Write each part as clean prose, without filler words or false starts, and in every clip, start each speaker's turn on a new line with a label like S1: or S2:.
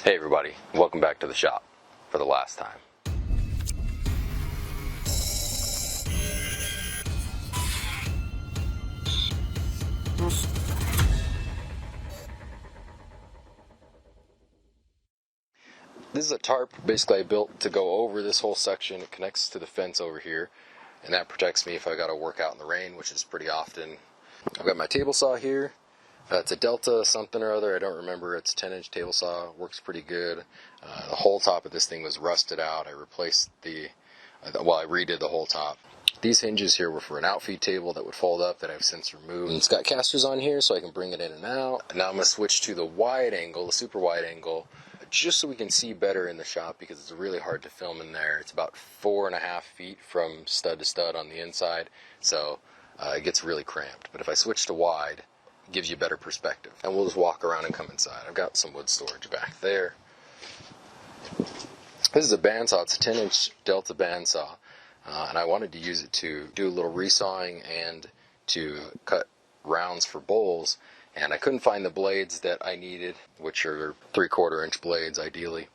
S1: Hey everybody, welcome back to the shop for the last time. This is a tarp basically I built to go over this whole section. It connects to the fence over here, and that protects me if I gotta work out in the rain, which is pretty often. I've got my table saw here. It's a Delta something or other, I don't remember. It's a 10-inch table saw, works pretty good. The whole top of this thing was rusted out. I replaced I redid the whole top. These hinges here were for an outfeed table that would fold up that I've since removed. And it's got casters on here so I can bring it in and out. And now I'm going to switch to the wide angle, the super wide angle, just so we can see better in the shop because it's really hard to film in there. It's about 4.5 feet from stud to stud on the inside, so it gets really cramped. But if I switch to wide, gives you better perspective. And we'll just walk around and come inside. I've got some wood storage back there. This is a bandsaw. It's a 10-inch Delta bandsaw, and I wanted to use it to do a little resawing and to cut rounds for bowls, and I couldn't find the blades that I needed, which are 3/4 inch blades ideally,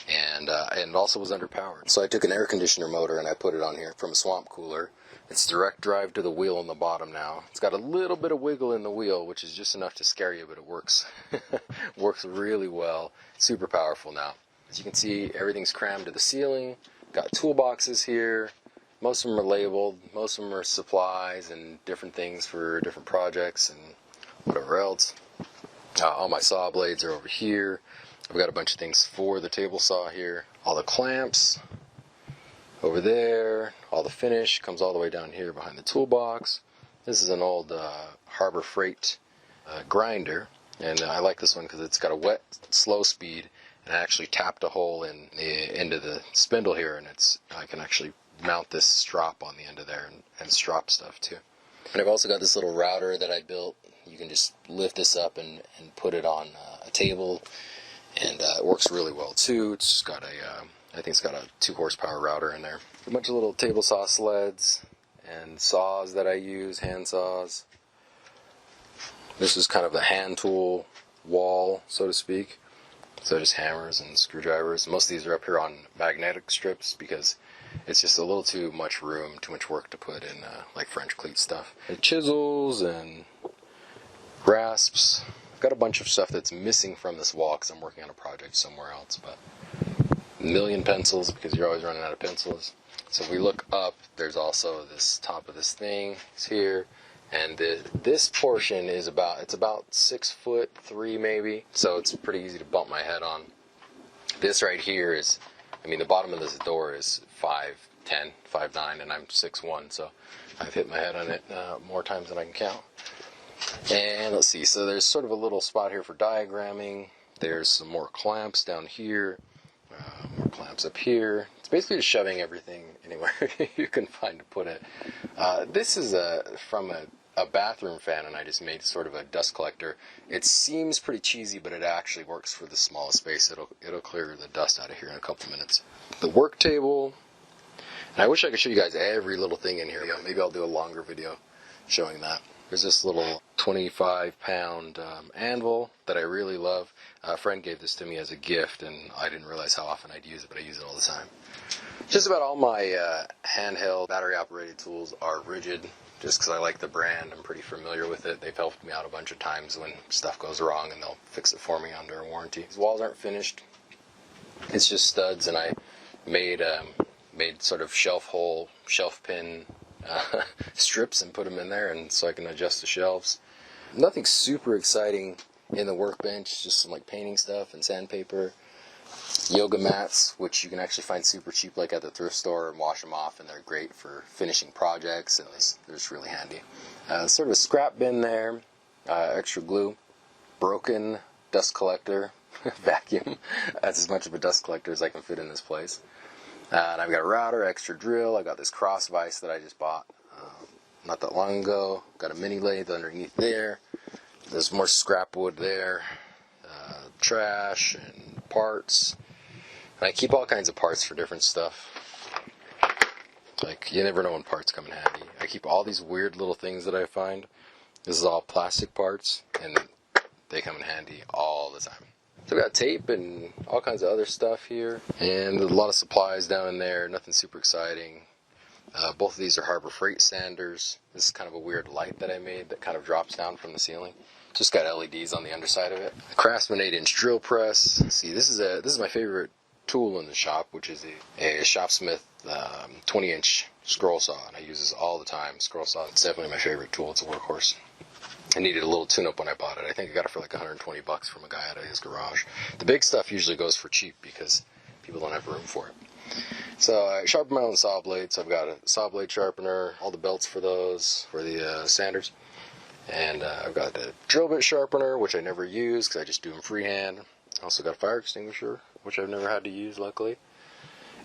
S1: and it also was underpowered. So I took an air conditioner motor and I put it on here from a swamp cooler. It's direct drive to the wheel on the bottom now. It's got a little bit of wiggle in the wheel, which is just enough to scare you, but it works. Works really well. Super powerful now. As you can see, everything's crammed to the ceiling. Got toolboxes here. Most of them are labeled. Most of them are supplies and different things for different projects and whatever else. All my saw blades are over here. I've got a bunch of things for the table saw here. All the clamps over there. All the finish comes all the way down here behind the toolbox. This is an old Harbor Freight grinder, and I like this one because it's got a wet slow speed, and I actually tapped a hole into the spindle here, and I can actually mount this strop on the end of there and strop stuff too. And I've also got this little router that I built. You can just lift this up and put it on a table, and it works really well too. It's got I think it's got a 2 horsepower router in there. A bunch of little table saw sleds and saws that I use, hand saws. This is kind of the hand tool wall, so to speak. So just hammers and screwdrivers. Most of these are up here on magnetic strips because it's just a little too much room, too much work to put in like French cleat stuff. And chisels and rasps. I've got a bunch of stuff that's missing from this wall because I'm working on a project somewhere else, but a million pencils because you're always running out of pencils. So if we look up, there's also this top of this thing is here, and this portion is about 6'3" maybe, so it's pretty easy to bump my head on. This right here is, the bottom of this door is 5'10", 5'9", and I'm 6'1", so I've hit my head on it more times than I can count. And let's see, so there's sort of a little spot here for diagramming. There's some more clamps down here, more clamps up here. It's basically just shoving everything anywhere you can find to put it. This is from a bathroom fan, and I just made sort of a dust collector. It seems pretty cheesy, but it actually works for the smallest space. It'll clear the dust out of here in a couple minutes. The work table, and I wish I could show you guys every little thing in here. Maybe I'll do a longer video showing that. There's this little 25-pound anvil that I really love. A friend gave this to me as a gift, and I didn't realize how often I'd use it, but I use it all the time. Just about all my handheld battery-operated tools are Rigid, just because I like the brand. I'm pretty familiar with it. They've helped me out a bunch of times when stuff goes wrong, and they'll fix it for me under a warranty. These walls aren't finished. It's just studs, and I made sort of shelf pin strips and put them in there, and so I can adjust the shelves. Nothing super exciting in the workbench, just some like painting stuff and sandpaper. Yoga mats, which you can actually find super cheap like at the thrift store, and wash them off, and they're great for finishing projects, and they're just really handy. Sort of a scrap bin there, extra glue, broken dust collector, vacuum. That's as much of a dust collector as I can fit in this place. And I've got a router, extra drill. I've got this cross vise that I just bought not that long ago. Got a mini lathe underneath there. There's more scrap wood there. Trash and parts. And I keep all kinds of parts for different stuff. Like, you never know when parts come in handy. I keep all these weird little things that I find. This is all plastic parts, and they come in handy all the time. So we got tape and all kinds of other stuff here, and a lot of supplies down in there. Nothing super exciting. Both of these are Harbor Freight sanders. This is kind of a weird light that I made that kind of drops down from the ceiling. Just got LEDs on the underside of it. A Craftsman 8-inch drill press. Let's see, this is my favorite tool in the shop, which is a Shopsmith 20-inch scroll saw, and I use this all the time. Scroll saw, it's definitely my favorite tool. It's a workhorse. I needed a little tune-up when I bought it. I think I got it for like 120 bucks from a guy out of his garage. The big stuff usually goes for cheap because people don't have room for it. So I sharpen my own saw blades. I've got a saw blade sharpener, all the belts for those, for the sanders. And I've got a drill bit sharpener, which I never use because I just do them freehand. I also got a fire extinguisher, which I've never had to use, luckily.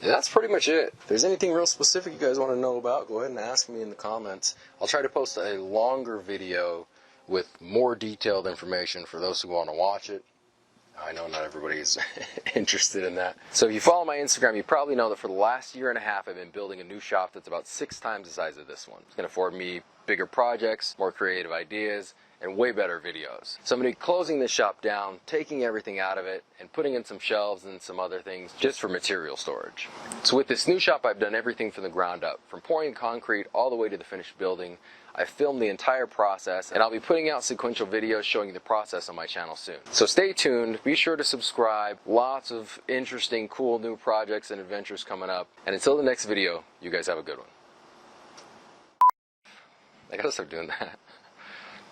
S1: And that's pretty much it. If there's anything real specific you guys want to know about, go ahead and ask me in the comments. I'll try to post a longer video with more detailed information for those who want to watch it. I know not everybody's interested in that. So if you follow my Instagram, you probably know that for the last year and a half I've been building a new shop that's about 6 times the size of this one. It's going to afford me bigger projects, more creative ideas, and way better videos. So I'm going to be closing this shop down, taking everything out of it, and putting in some shelves and some other things just for material storage. So with this new shop, I've done everything from the ground up, from pouring concrete all the way to the finished building. I filmed the entire process, and I'll be putting out sequential videos showing you the process on my channel soon. So stay tuned, be sure to subscribe. Lots of interesting, cool new projects and adventures coming up. And until the next video, you guys have a good one. I gotta start doing that.